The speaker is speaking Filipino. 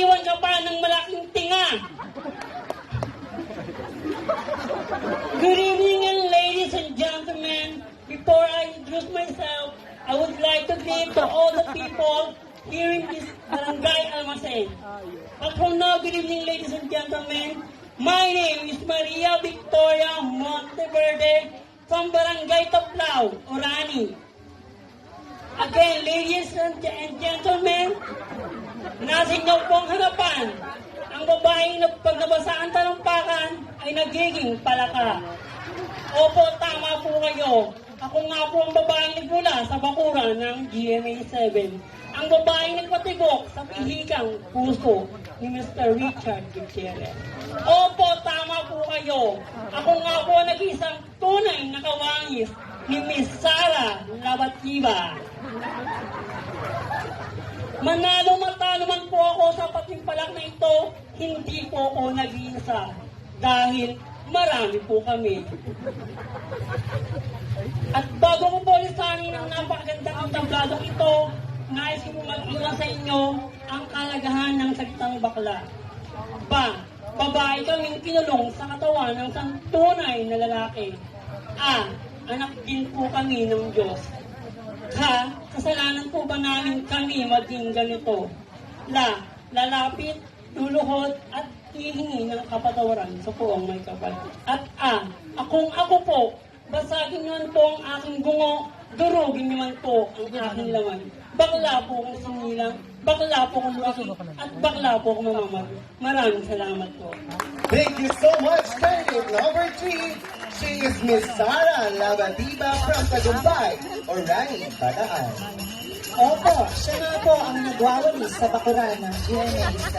Nag-iwan ka pa ng malaking tinga. Good evening, and ladies and gentlemen. Before I introduce myself, I would like to greet to all the people here in this Barangay Almacen. But for now, good evening, ladies and gentlemen. My name is Maria Victoria Monteverde from Barangay Taplao, Orani. Again, ladies and gentlemen, nasa inyo pong harapan, ang babaeng pag nabasa ang talampakan ay nagiging palaka. Opo, tama po kayo. Ako nga po ang babaeng nagmula sa bakuran ng GMA7. Ang babaeng nagpatibok sa pihikang puso ni Mr. Richard Gutierrez. Opo, tama po kayo. Ako nga po nag-isang tunay na kawangis ni Miss Sara Labatiba. Manalo-matalo man po ako sa patimpalak na ito, hindi po ako nag-iisa dahil marami po kami. At bago ko po lisanin ang napakagandang tabladong ito, nais ko mag-ina sa inyo ang kalagahan ng salitang bakla. Babae kaming kinulong sa katawan ng isang tunay na lalaki. Anak din po kami ng Diyos. Kasalanan po ba namin kami maging ganito? Lalapit, luluhod, at hihingi ng kapatawaran sa puong may kapal. At akong ako po, basagin niyo po ang aking bungo, durugin niyo man po ang aking laman. Bakla po akong sinilang, bakla po akong laki, at bakla po akong mamamag. Maraming salamat po. Thank you so much, candidate number 3. She is Miss Sara Labatiba from Tagumpay, Orani, Bataan. Opo, siya nga po ang nagwawalis sa bakuran ng GMA.